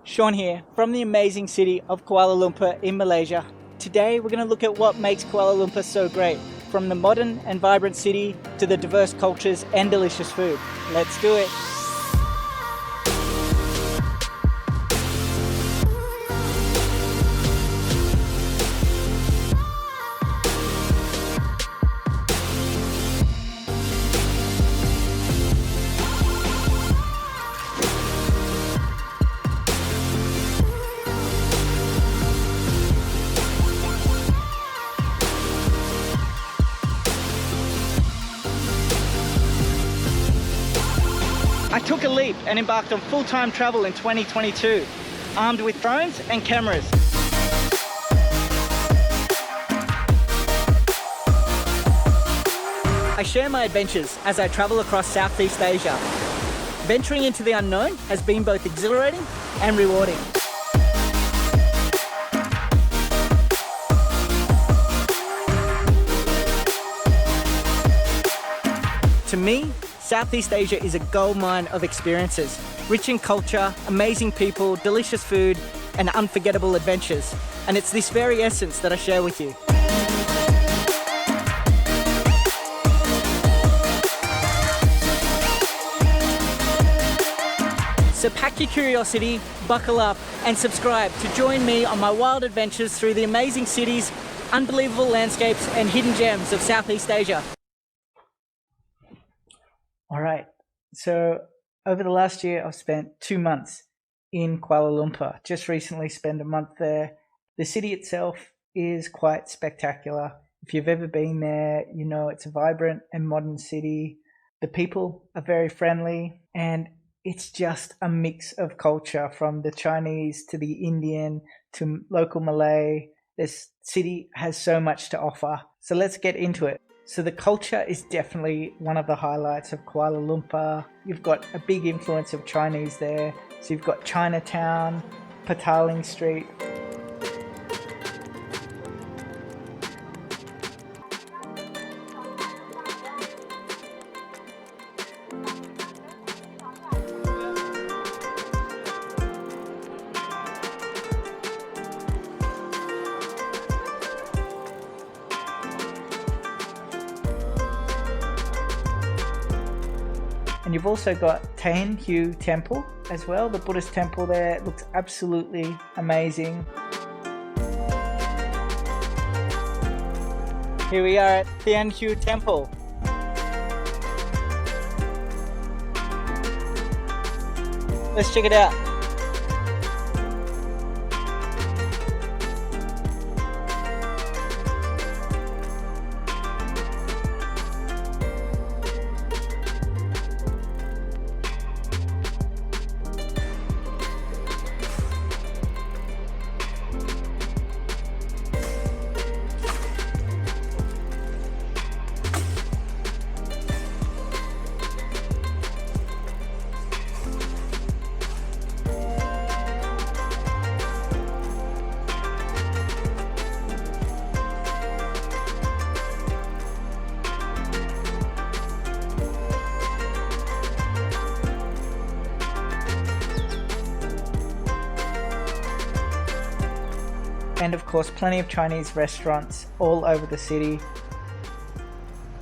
Sean here from the amazing city of Kuala Lumpur in Malaysia. Today we're going to look at what makes Kuala Lumpur so great, from the modern and vibrant city to the diverse cultures and delicious food. Let's do it! I took a leap and embarked on full-time travel in 2022, armed with drones and cameras. I share my adventures as I travel across Southeast Asia. Venturing into the unknown has been both exhilarating and rewarding. To me, Southeast Asia is a goldmine of experiences, rich in culture, amazing people, delicious food, and unforgettable adventures. And it's this very essence that I share with you. So pack your curiosity, buckle up, and subscribe to join me on my wild adventures through the amazing cities, unbelievable landscapes, and hidden gems of Southeast Asia. All right, so over the last year, I've spent 2 months in Kuala Lumpur. Just recently spent a month there. The city itself is quite spectacular. If you've ever been there, you know it's a vibrant and modern city. The people are very friendly, and it's just a mix of culture, from the Chinese to the Indian to local Malay. This city has so much to offer. So let's get into it. So the culture is definitely one of the highlights of Kuala Lumpur. You've got a big influence of Chinese there. So you've got Chinatown, Petaling Street. And you've also got Thean Hou Temple as well. The Buddhist temple there looks absolutely amazing. Here we are at Thean Hou Temple. Let's check it out. And of course, plenty of Chinese restaurants all over the city.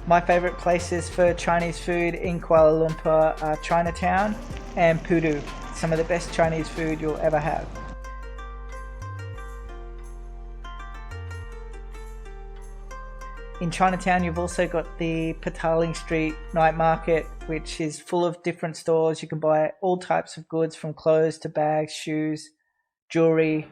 My favorite places for Chinese food in Kuala Lumpur are Chinatown and Pudu, some of the best Chinese food you'll ever have. In Chinatown, you've also got the Petaling Street night market, which is full of different stores. You can buy all types of goods, from clothes to bags, shoes, jewelry,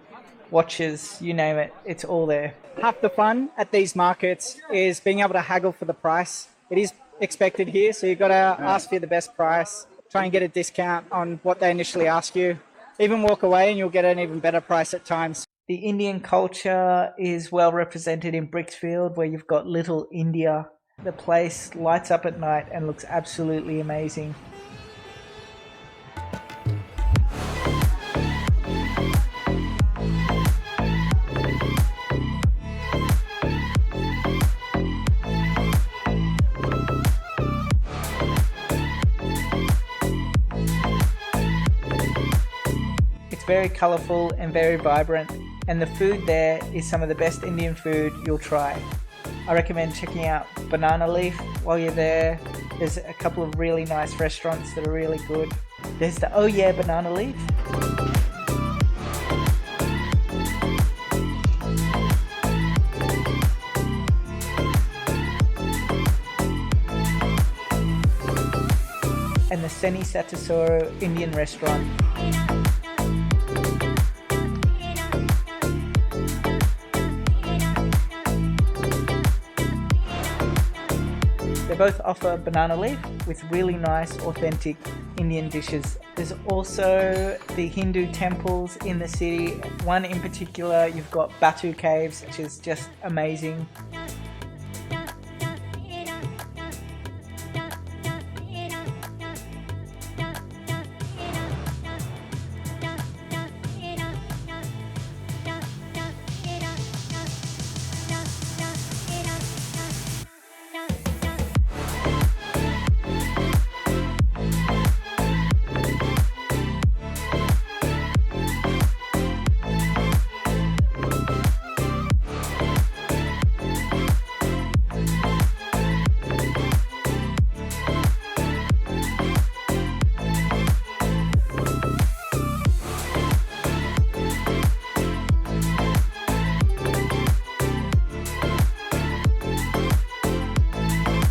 watches, you name it, it's all there. Half the fun at these markets is being able to haggle for the price. It is expected here, so you've got to ask for the best price, try and get a discount on what they initially ask you. Even walk away and you'll get an even better price at times. The Indian culture is well represented in Bricksfield, where you've got Little India. The place lights up at night and looks absolutely amazing. very colourful and very vibrant, and the food there is some of the best Indian food you'll try. I recommend checking out Banana Leaf while you're there. There's a couple of really nice restaurants that are really good. There's the Oh Yeah Banana Leaf. And the Seni Satisoro Indian restaurant. They both offer banana leaf with really nice authentic Indian dishes. There's also the Hindu temples in the city. One in particular, you've got Batu Caves, which is just amazing.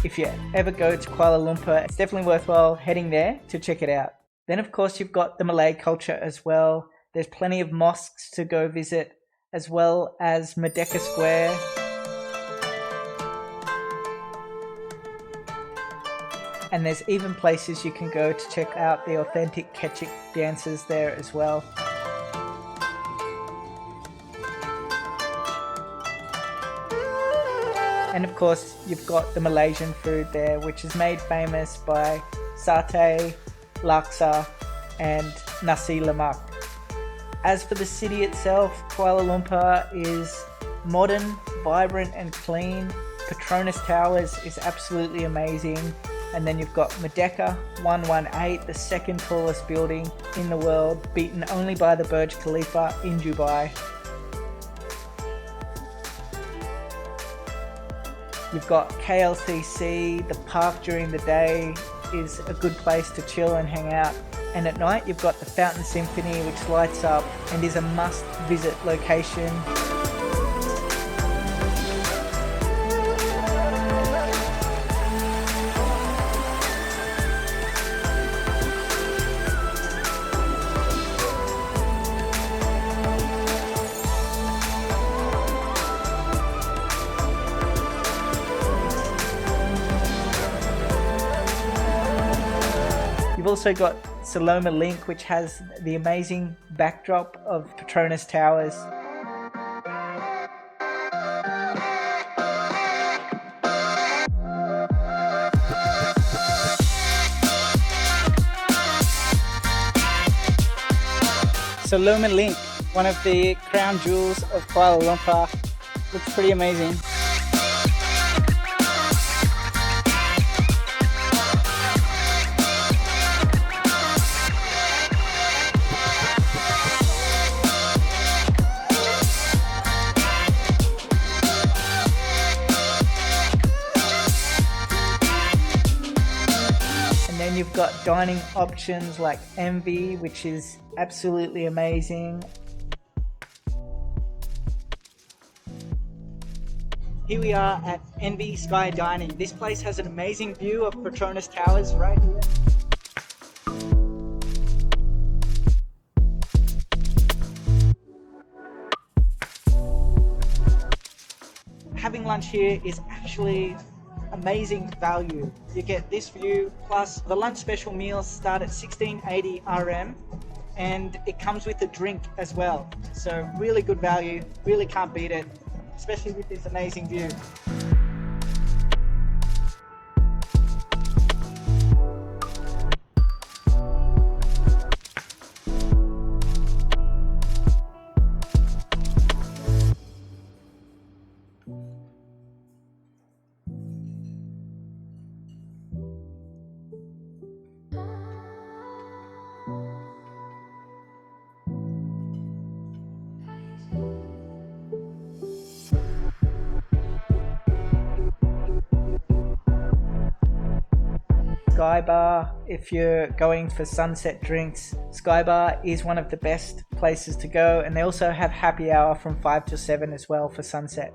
If you ever go to Kuala Lumpur, it's definitely worthwhile heading there to check it out. Then of course you've got the Malay culture as well. There's plenty of mosques to go visit, as well as Merdeka Square. And there's even places you can go to check out the authentic Kecik dances there as well. And of course, you've got the Malaysian food there, which is made famous by satay, laksa, and nasi lemak. As for the city itself, Kuala Lumpur is modern, vibrant, and clean. Petronas Towers is absolutely amazing. And then you've got Merdeka 118, the second tallest building in the world, beaten only by the Burj Khalifa in Dubai. You've got KLCC, the park during the day is a good place to chill and hang out. And at night you've got the Fountain Symphony, which lights up and is a must-visit location. You've also got Saloma Link, which has the amazing backdrop of Petronas Towers. Saloma Link, one of the crown jewels of Kuala Lumpur, looks pretty amazing. And you've got dining options like Envi, which is absolutely amazing. Here we are at Envi Sky Dining. This place has an amazing view of Petronas Towers right here. Having lunch here is actually amazing value. You get this view, plus the lunch special meals start at 1680 RM, and it comes with a drink as well. So really good value, really can't beat it, especially with this amazing view. Skybar if you're going for sunset drinks. Skybar is one of the best places to go, and they also have happy hour from 5 to 7 as well for sunset.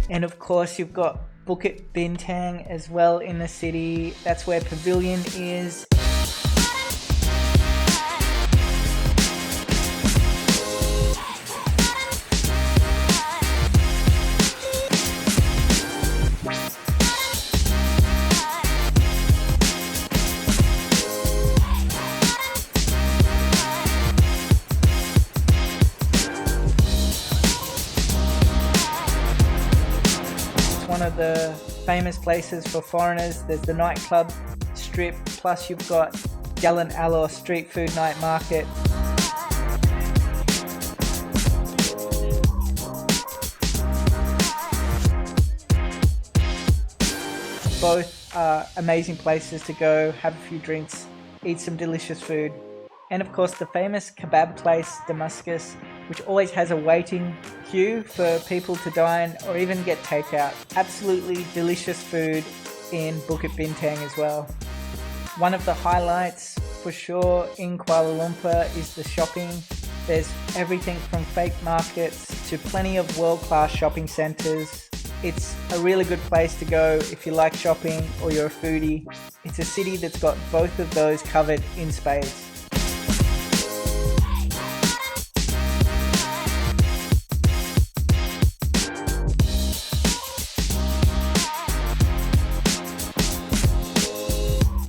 And of course you've got Bukit Bintang as well in the city. That's where Pavilion is. One of the famous places for foreigners. There's the nightclub strip, plus you've got Jalan Alor street food night market. Both are amazing places to go, have a few drinks, eat some delicious food. And of course the famous kebab place, Damascus, which always has a waiting queue for people to dine or even get takeout. Absolutely delicious food in Bukit Bintang as well. One of the highlights for sure in Kuala Lumpur is the shopping. There's everything from fake markets to plenty of world-class shopping centres. It's a really good place to go if you like shopping or you're a foodie. It's a city that's got both of those covered in spades.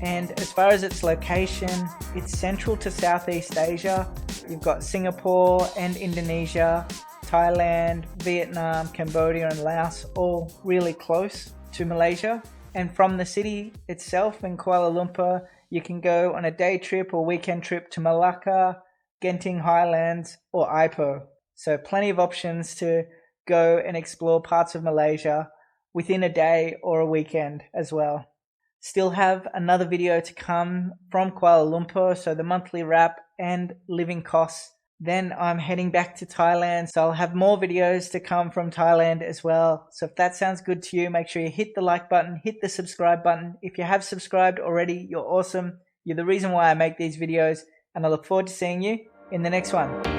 And as far as its location, it's central to Southeast Asia. You've got Singapore and Indonesia, Thailand, Vietnam, Cambodia and Laos, all really close to Malaysia. And from the city itself in Kuala Lumpur, you can go on a day trip or weekend trip to Malacca, Genting Highlands or Ipoh. So plenty of options to go and explore parts of Malaysia within a day or a weekend as well. Still have another video to come from Kuala Lumpur, so the monthly wrap and living costs. Then I'm heading back to Thailand, so I'll have more videos to come from Thailand as well. So if that sounds good to you, make sure you hit the like button, hit the subscribe button. If you have subscribed already, you're awesome. You're the reason why I make these videos, and I look forward to seeing you in the next one.